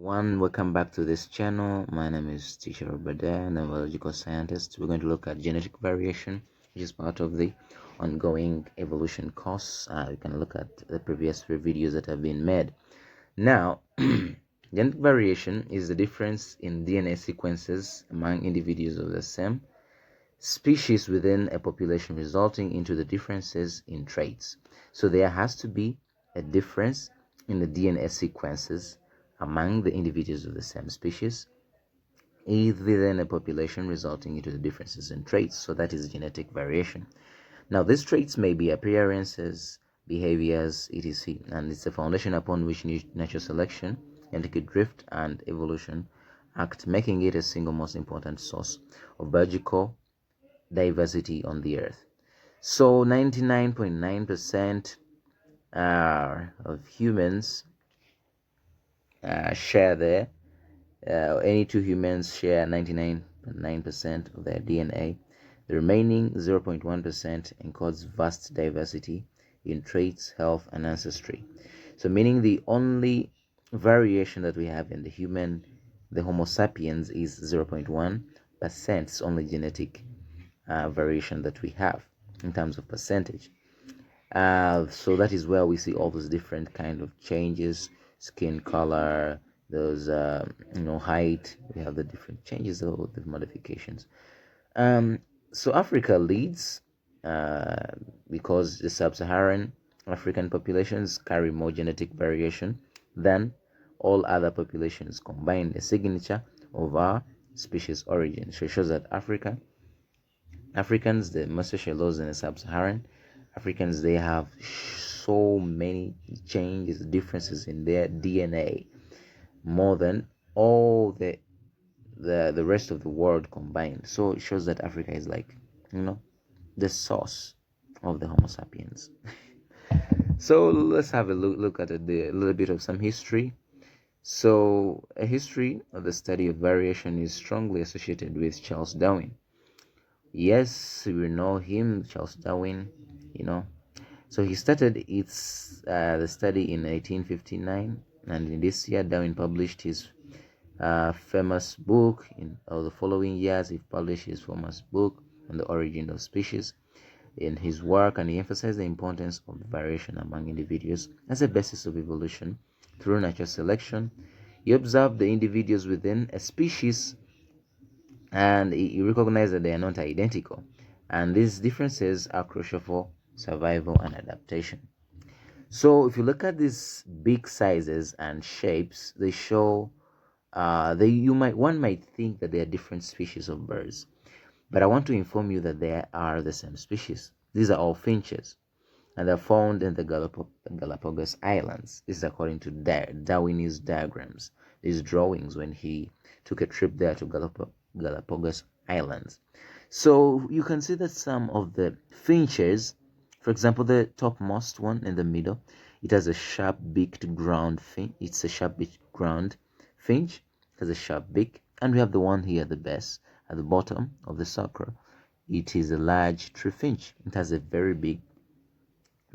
Welcome back to this channel. My name is teacher Obadiah, and I'm a biological scientist. We're going to look at genetic variation, which is part of the ongoing evolution course. You can look at the previous 3 videos that have been made. Now, genetic variation is the difference in DNA sequences among individuals of the same species within a population, resulting into the differences in traits. So there has to be a difference in the DNA sequences among the individuals of the same species within a population, resulting into the differences in traits. So that is genetic variation. Now these traits may be appearances, behaviors, etc., and it's the foundation upon which natural selection, genetic drift, and evolution act, making it a single most important source of biological diversity on the earth. So 99.9% of humans share any two humans share 99.9% of their DNA. The remaining 0.1% encodes vast diversity in traits, health, and ancestry. So meaning the only variation that we have in the Homo sapiens, is 0.1%. It's only genetic variation that we have in terms of percentage. So that is where we see all those different kind of changes: skin color, those height. We have the different changes, the modifications. So Africa leads because the Sub-Saharan African populations carry more genetic variation than all other populations combined, a signature of our species origin. So it shows that Africans, the most especially those in the Sub-Saharan Africans, they have so many changes, differences in their DNA, more than all the rest of the world combined. So it shows that Africa is like, the source of the Homo sapiens. So let's have a look at a little bit of some history. So a history of the study of variation is strongly associated with Charles Darwin. Yes, we know him, Charles Darwin. So he started the study in 1859, and in this year Darwin published his famous book. In the following years, he published his famous book on the origin of species. In his work, and he emphasized the importance of variation among individuals as a basis of evolution through natural selection. He observed the individuals within a species, and he recognized that they are not identical, and these differences are crucial for survival and adaptation. So if you look at these big sizes and shapes, they show one might think that they are different species of birds, but I want to inform you that they are the same species. These are all finches, and they're found in the Galapagos Islands. This is according to Darwin's diagrams, these drawings when he took a trip there to Galapagos Islands. So you can see that some of the finches, for example, the topmost one in the middle, it has a sharp-beaked ground finch. It's a sharp-beaked ground finch. It has a sharp beak. And we have the one here at the base, at the bottom of the circle. It is a large tree finch. It has a very big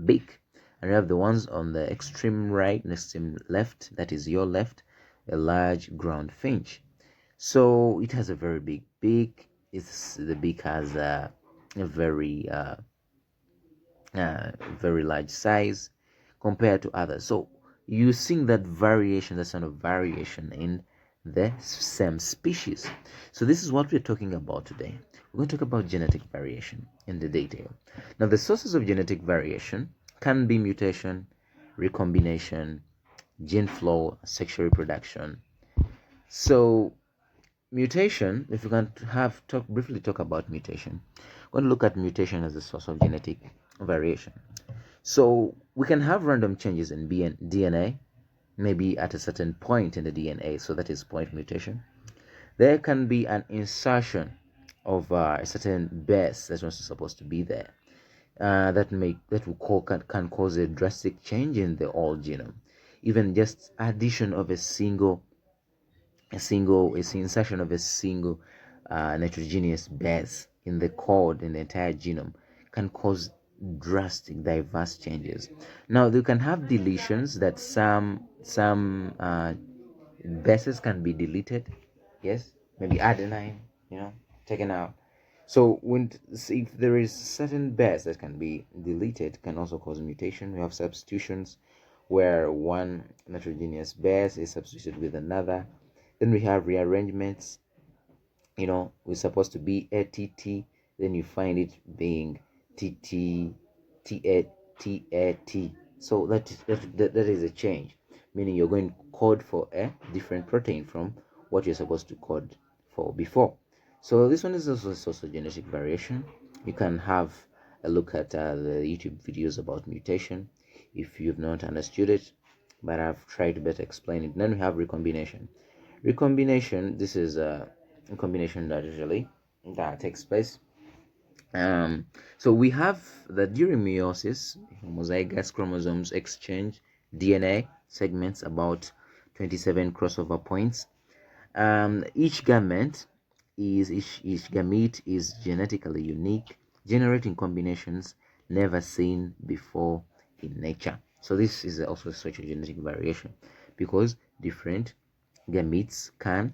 beak. And we have the ones on the extreme right and extreme left, that is your left, a large ground finch. So it has a very big beak. The beak has a very very large size compared to others. So you see that variation, that sort of variation in the same species. So this is what we're talking about today. We're going to talk about genetic variation in the detail. Now, the sources of genetic variation can be mutation, recombination, gene flow, sexual reproduction. So mutation, if you can briefly talk about mutation, we're going to look at mutation as a source of genetic variation. So we can have random changes in DNA, maybe at a certain point in the DNA, so that is point mutation. There can be an insertion of a certain base that was supposed to be there, can cause a drastic change in the whole genome. Even just addition of a single insertion of a single nitrogenous base in the code in the entire genome can cause drastic diverse changes. Now you can have deletions, that some bases can be deleted. Yes, maybe adenine, taken out. So if there is certain base that can be deleted, can also cause mutation. We have substitutions where one nitrogenous base is substituted with another. Then we have rearrangements. We're supposed to be ATT, then you find it being TT, TAT. So that is a change, meaning you're going to code for a different protein from what you're supposed to code for before. So this one is also genetic variation. You can have a look at the YouTube videos about mutation if you've not understood it, but I've tried to better explain it. Then we have recombination. Recombination, this is a combination that takes place. So we have that during meiosis, homozygous chromosomes exchange DNA segments, about 27 crossover points. Each gamete is genetically unique, generating combinations never seen before in nature. So this is also such a genetic variation, because different gametes can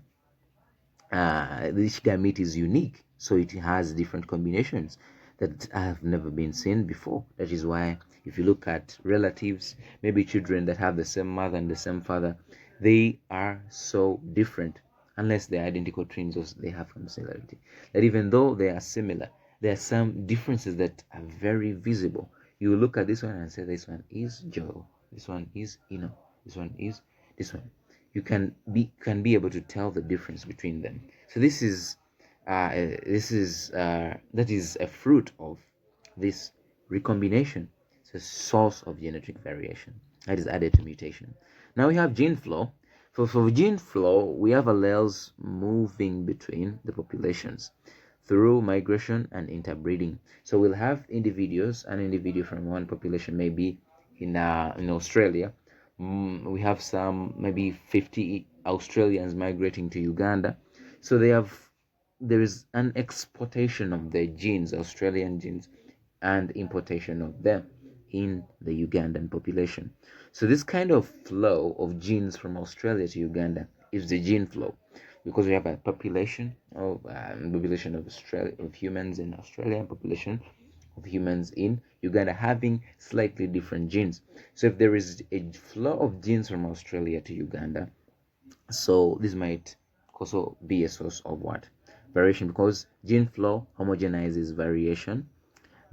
each gamete is unique, so it has different combinations that have never been seen before. That is why if you look at relatives, maybe children that have the same mother and the same father, they are so different, unless they're identical twins or they have some similarity, that even though they are similar, there are some differences that are very visible. You look at this one and say, this one is Joe, this one is this one is this one. You can be able to tell the difference between them. So that is a fruit of this recombination. It's a source of genetic variation that is added to mutation. Now we have gene flow. For gene flow, we have alleles moving between the populations through migration and interbreeding. So we'll have individuals, an individual from one population, maybe in Australia. We have some maybe 50 Australians migrating to Uganda. So there is an exportation of the genes, Australian genes, and importation of them in the Ugandan population. So this kind of flow of genes from Australia to Uganda is the gene flow, because we have a population of Australia, of humans in Australia, and population of humans in Uganda having slightly different genes. So if there is a flow of genes from Australia to Uganda, so this might also be a source of what? Variation, because gene flow homogenizes variation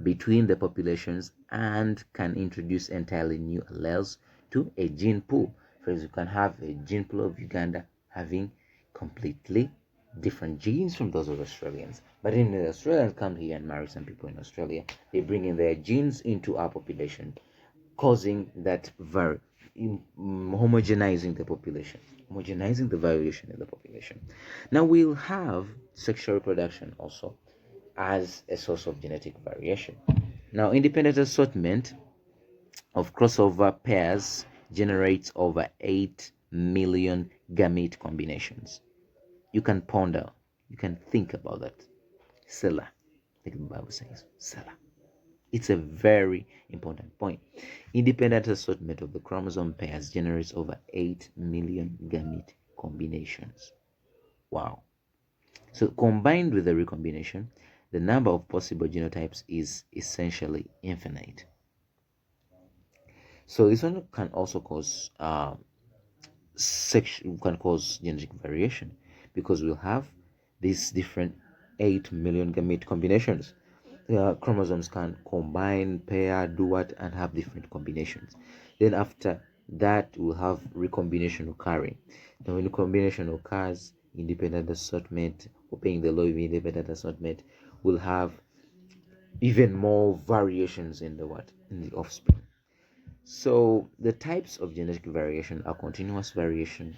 between the populations and can introduce entirely new alleles to a gene pool. For example, you can have a gene pool of Uganda having completely different genes from those of Australians. But in the Australians come here and marry some people in Australia, they bring in their genes into our population, causing that homogenizing the population, homogenizing the variation in the population. Now we'll have sexual reproduction also as a source of genetic variation. Now, independent assortment of crossover pairs generates over 8 million gamete combinations. You can ponder, you can think about that. Selah, like the Bible says, Selah. It's a very important point. Independent assortment of the chromosome pairs generates over 8 million gamete combinations. Wow. So combined with the recombination, the number of possible genotypes is essentially infinite. So this one can also cause genetic variation, because we'll have these different 8 million gamete combinations. Chromosomes can combine, pair, do what, and have different combinations. Then after that, we'll have recombination occurring. Now when recombination occurs, independent assortment, obeying the law of independent assortment, will have even more variations in the offspring. So the types of genetic variation are continuous variation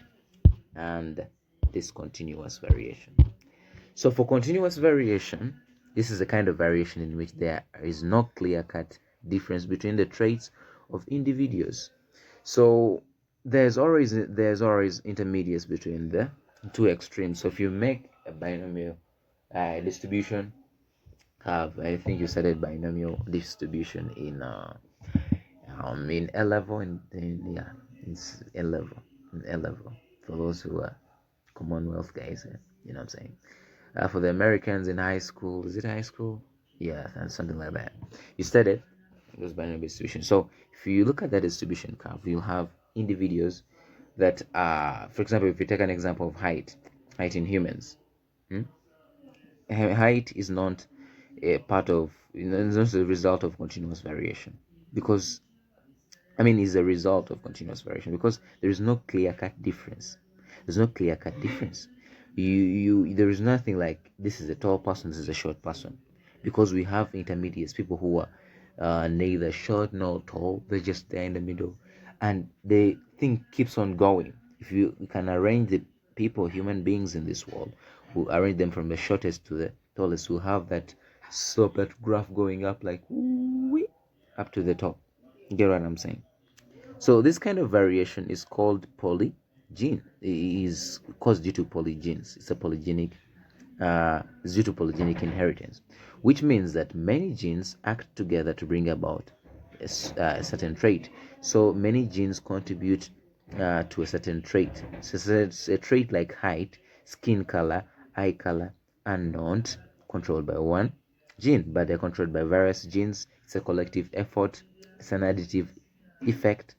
and discontinuous variation. So for continuous variation, this is a kind of variation in which there is no clear-cut difference between the traits of individuals. So there's always intermediates between the two extremes. So if you make a binomial distribution, I think you studied binomial distribution in A level, in A level. for those who are Commonwealth guys. You know what I'm saying? For the Americans in high school, is it high school? Yeah, and something like that. You studied it goes binary distribution. So if you look at that distribution curve, you'll have individuals that are, for example, if you take an example of height in humans, height is not a part of, it's not a result of continuous variation, because is a result of continuous variation, because there is no clear-cut difference. There's no clear-cut difference. There is nothing like this is a tall person, this is a short person, because we have intermediates, people who are neither short nor tall. They're just there in the middle, and the thing keeps on going. If you can arrange the people, human beings in this world, who arrange them from the shortest to the tallest, will have that slope, that graph going up like wee, up to the top. You get what I'm saying? So this kind of variation is called polygene. It is caused due to polygenes. It's due to polygenic inheritance, which means that many genes act together to bring about a certain trait. So many genes contribute to a certain trait. So it's a trait like height, skin color, eye color, are not controlled by one gene, but they're controlled by various genes. It's a collective effort. It's an additive effect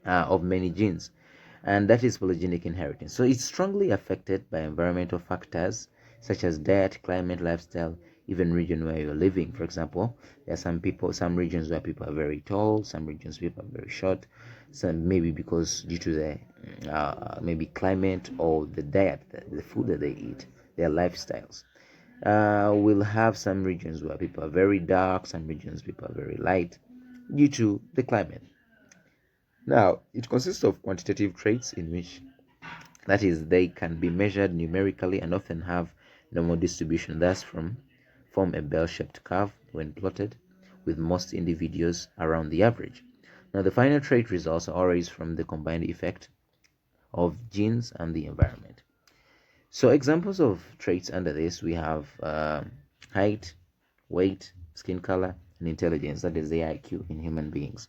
of many genes, and that is polygenic inheritance. So it's strongly affected by environmental factors such as diet, climate, lifestyle, even region where you're living. For example, there are some regions where people are very tall, some regions people are very short, some maybe because due to the maybe climate or the diet, the food that they eat, their lifestyles. We'll have some regions where people are very dark, some regions people are very light due to the climate. Now, it consists of quantitative traits in which, that is, they can be measured numerically and often have normal distribution, thus form a bell-shaped curve when plotted, with most individuals around the average. Now, the final trait results are always from the combined effect of genes and the environment. So examples of traits under this, we have height, weight, skin color, and intelligence, that is the IQ in human beings.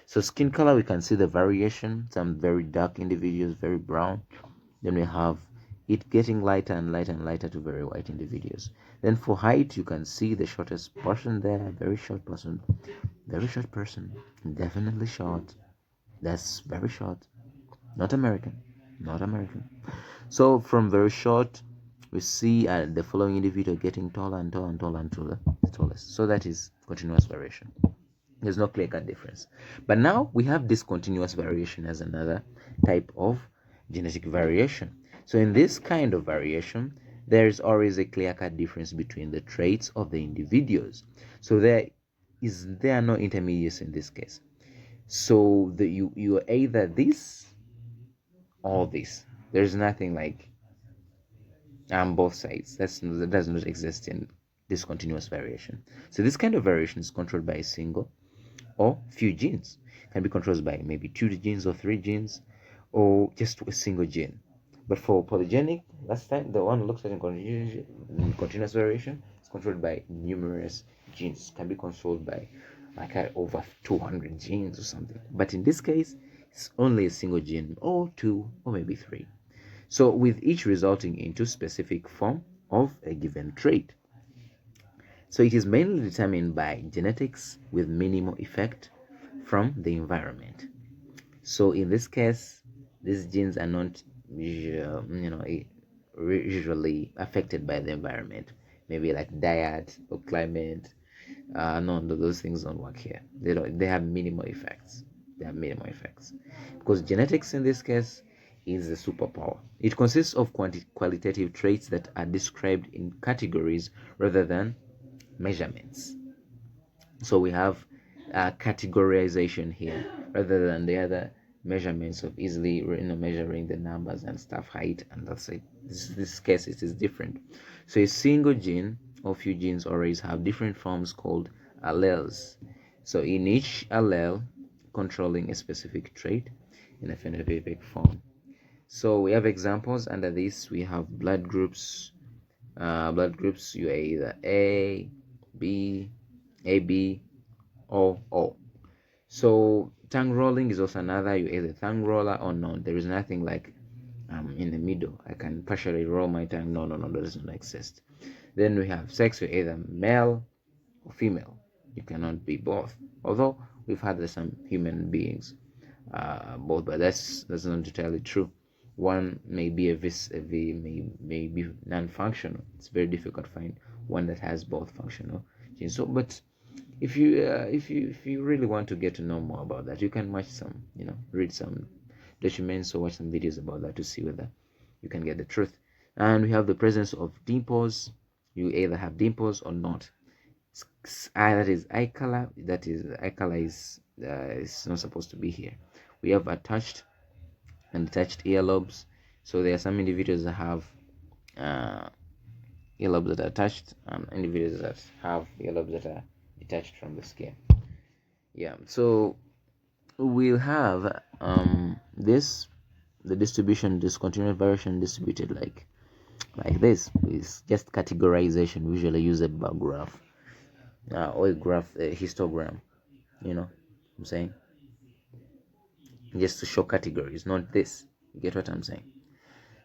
So skin color, we can see the variation, some very dark individuals, very brown. Then we have it getting lighter and lighter and lighter to very white individuals. Then for height, you can see the shortest person there, very short person, definitely short. That's very short, not American. So from very short, we see the following individual getting taller and taller and taller until the tallest. So that is continuous variation. There's no clear-cut difference. But now we have discontinuous variation as another type of genetic variation. So in this kind of variation, there is always a clear-cut difference between the traits of the individuals. So there are no intermediates in this case. So you are either this or this. There's nothing like both sides. That does not exist in discontinuous variation. So this kind of variation is controlled by a single or few genes. Can be controlled by maybe 2 genes or 3 genes, or just a single gene. But for polygenic, last time the one looks at in continuous variation is controlled by numerous genes. Can be controlled by like over 200 genes or something. But in this case, it's only a single gene, or 2 or maybe 3. So with each resulting into specific form of a given trait. So it is mainly determined by genetics with minimal effect from the environment. So in this case, these genes are not usually affected by the environment. Maybe like diet or climate. No, those things don't work here. They have minimal effects. Because genetics in this case is the superpower. It consists of qualitative traits that are described in categories rather than measurements. So we have categorization here rather than the other measurements of easily measuring the numbers and stuff, height, and that's it. This case it is different. So a single gene or few genes always have different forms called alleles. So in each allele controlling a specific trait in a phenotypic form. So we have examples under this. We have blood groups. You are either A, B, AB, or O. So tongue rolling is also another. You either tongue roller or not. There is nothing like in the middle. I can partially roll my tongue. No, that doesn't exist. Then we have sex. You're either male or female. You cannot be both. Although we've had some human beings both, but that's not entirely true. One may be may be non-functional. It's very difficult to find one that has both functional genes. So, but if you really want to get to know more about that, you can watch some, read some documents or watch some videos about that to see whether you can get the truth. And we have the presence of dimples. You either have dimples or not. That is eye color. Eye color is not supposed to be here. We have attached and detached earlobes. So there are some individuals that have earlobes that are attached, and individuals that have earlobes that are detached from the skin. Yeah. So we'll have the distribution, discontinuous variation distributed like this. Is just categorization. We usually use a bar graph or a graph, a histogram. You know what I'm saying? Just to show categories, not this. You get what I'm saying?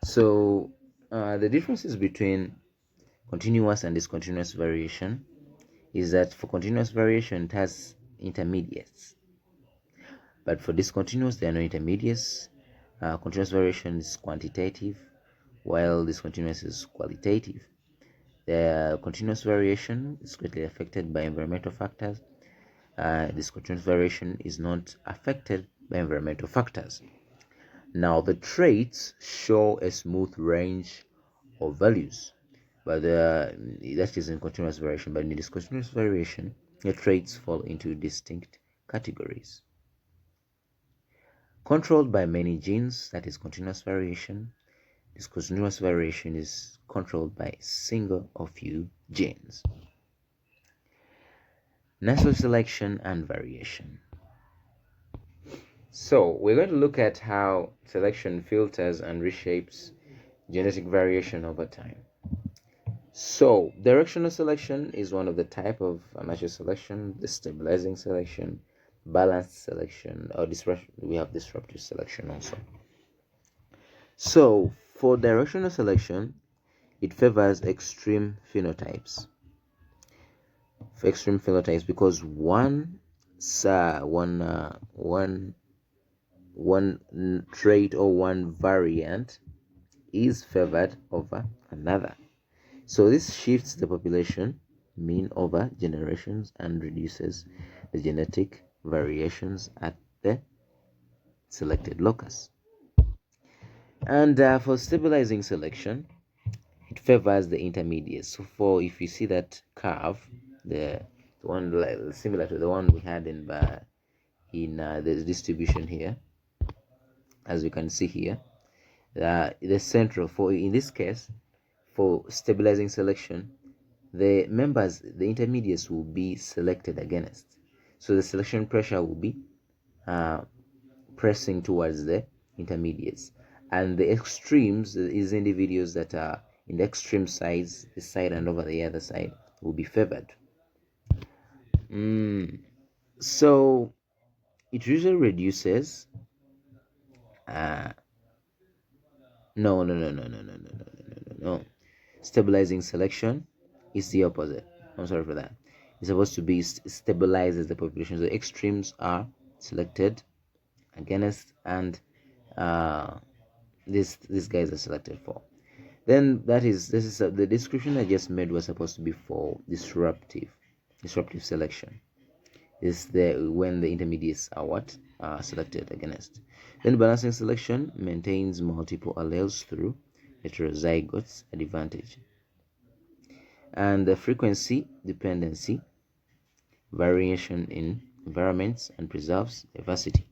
So the differences between continuous and discontinuous variation is that for continuous variation it has intermediates, but for discontinuous there are no intermediates. Continuous variation is quantitative, while discontinuous is qualitative. The continuous variation is greatly affected by environmental factors. Discontinuous variation is not affected by environmental factors. Now the traits show a smooth range of values, but that is in continuous variation. But in discontinuous variation, the traits fall into distinct categories. Controlled by many genes, that is continuous variation. Discontinuous variation is controlled by a single or few genes. Natural selection and variation. So we're going to look at how selection filters and reshapes genetic variation over time. So directional selection is one of the type of natural selection. The stabilizing selection, balanced selection, or we have disruptive selection also. So for directional selection, it favors extreme phenotypes. For extreme phenotypes, because one trait or one variant is favored over another. So this shifts the population mean over generations and reduces the genetic variations at the selected locus. And for stabilizing selection, it favors the intermediates. So for, if you see that curve, the one similar to the one we had in the distribution here, as you can see here, the central, for in this case, for stabilizing selection, the intermediates will be selected against. So the selection pressure will be pressing towards the intermediates, and the extremes is individuals that are in the extreme sides, this side and over the other side, will be favored. So it usually reduces no. Stabilizing selection is the opposite. I'm sorry for that. It's supposed to be stabilizes the population. The extremes are selected against, and these guys are selected for. Then this is the description I just made was supposed to be for disruptive selection. Is when the intermediates are selected against. Then balancing selection maintains multiple alleles through heterozygotes advantage. And the frequency dependency variation in environments and preserves diversity.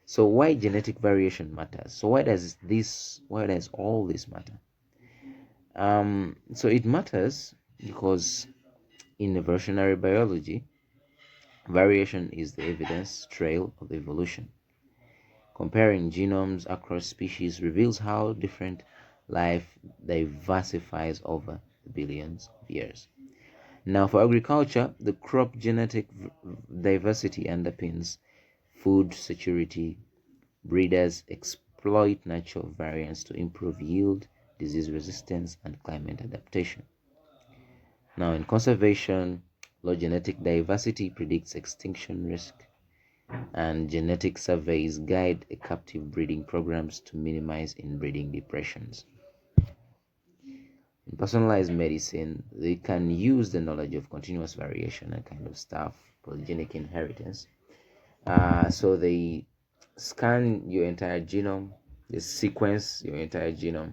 So why genetic variation matters? So why does all this matter? So it matters because in evolutionary biology, variation is the evidence trail of evolution. Comparing genomes across species reveals how different life diversifies over billions of years. Now, for agriculture, the crop genetic diversity underpins food security. Breeders exploit natural variants to improve yield, disease resistance, and climate adaptation. Now, in conservation, low genetic diversity predicts extinction risk, and genetic surveys guide captive breeding programs to minimize inbreeding depressions. In personalized medicine, they can use the knowledge of continuous variation and kind of stuff, polygenic inheritance. So they scan your entire genome, they sequence your entire genome,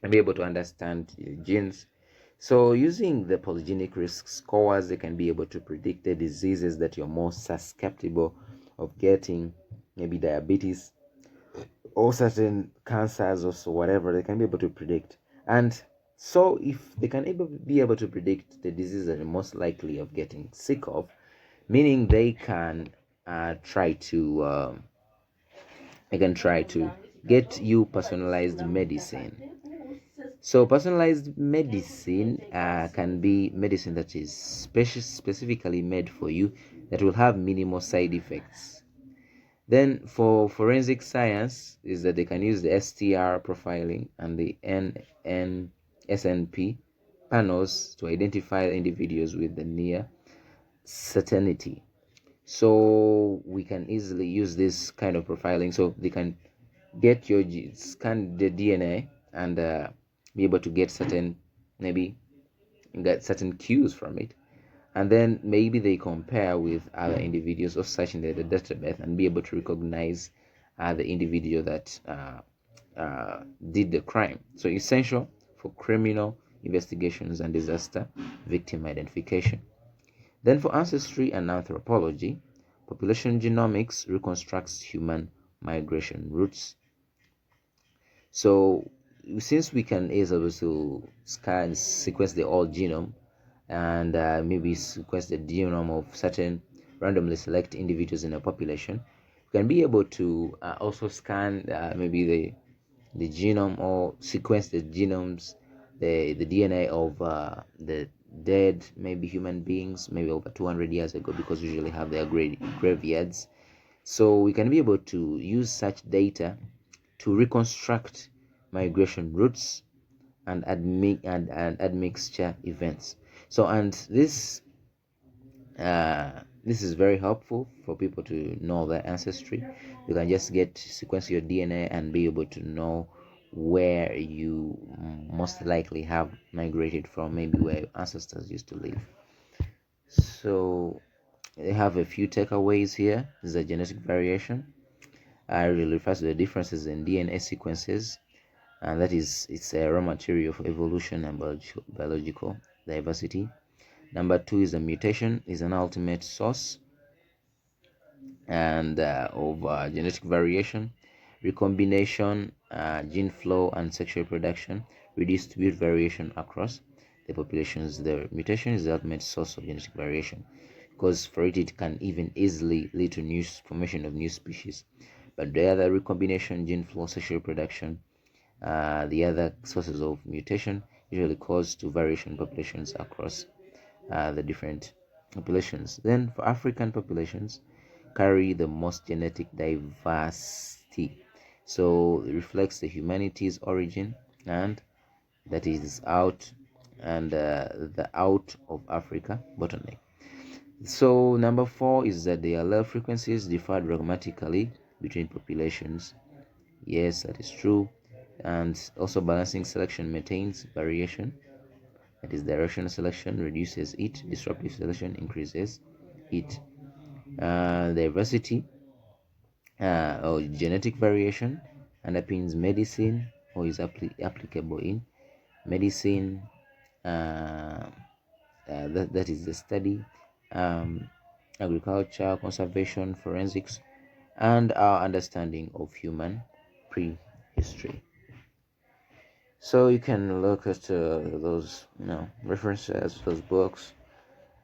and be able to understand your genes. So using the polygenic risk scores, they can be able to predict the diseases that you're most susceptible of getting, maybe diabetes or certain cancers or so whatever. They can be able to predict. And so if they can be able to predict the diseases that you're most likely of getting sick of, meaning they can try to get you personalized medicine. So personalized medicine can be medicine that is specifically made for you, that will have minimal side effects. Then for forensic science is that they can use the STR profiling and the SNP panels to identify individuals with the near certainty. So we can easily use this kind of profiling, so they can get your scan the DNA and be able to get certain cues from it, and then maybe they compare with other individuals of such in the database and be able to recognize the individual that did the crime. So essential for criminal investigations and disaster victim identification. Then for ancestry and anthropology, population genomics reconstructs human migration routes. So since we can able to sequence the whole genome and maybe sequence the genome of certain randomly select individuals in a population, we can be able to also scan maybe the genome or sequence the genomes, the DNA of the dead maybe human beings maybe over 200 years ago, because we usually have their graveyards. So we can be able to use such data to reconstruct migration routes and admixture events. So and this is very helpful for people to know their ancestry. You can just sequence your DNA and be able to know where you most likely have migrated from, maybe where your ancestors used to live. So they have a few takeaways here. This is a genetic variation. It really refers to the differences in DNA sequences, and that is, it's a raw material for evolution and biological diversity. Number two is a mutation is an ultimate source and of genetic variation. Recombination, gene flow, and sexual reproduction redistribute variation across the populations. The mutation is the ultimate source of genetic variation, because for it can even easily lead to new formation of new species. But the other, recombination, gene flow, sexual reproduction, the other sources of mutation usually cause to variation populations across the different populations. Then for African populations carry the most genetic diversity, so it reflects the humanity's origin, and that is out and the out of Africa bottleneck. So number four is that the allele frequencies differ dramatically between populations. Yes, that is true. And also balancing selection maintains variation. That is, directional selection reduces it, disruptive selection increases it. Diversity or genetic variation underpins medicine, or is applicable in medicine. That is the study, agriculture, conservation, forensics, and our understanding of human prehistory. So you can look at those references, those books,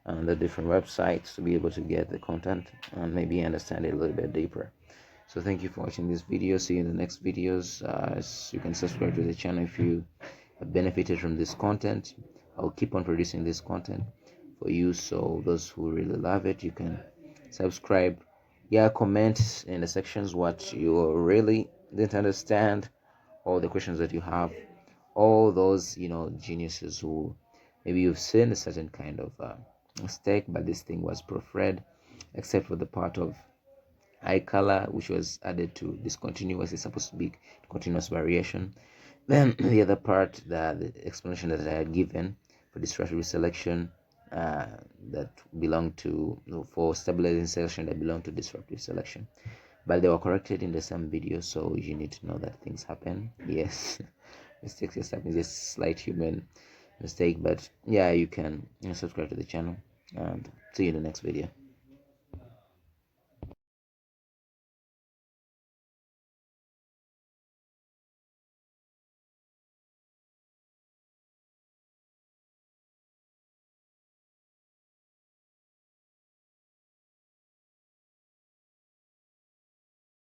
and the different websites to be able to get the content and maybe understand it a little bit deeper. So thank you for watching this video. See you in the next videos. You can subscribe to the channel if you have benefited from this content. I'll keep on producing this content for you, so those who really love it, you can subscribe. Comment in the sections what you really didn't understand all the questions that you have, all those geniuses who maybe you've seen a certain kind of mistake, but this thing was proofread, except for the part of eye color, which was added to discontinuous. It's supposed to be continuous variation. Then the other part, the explanation that I had given for disruptive selection, that belonged to, for stabilizing selection, that belonged to disruptive selection, but they were corrected in the same video. So you need to know that things happen. Yes, mistakes just happen, just slight human mistake. But yeah, you can subscribe to the channel, and see you in the next video.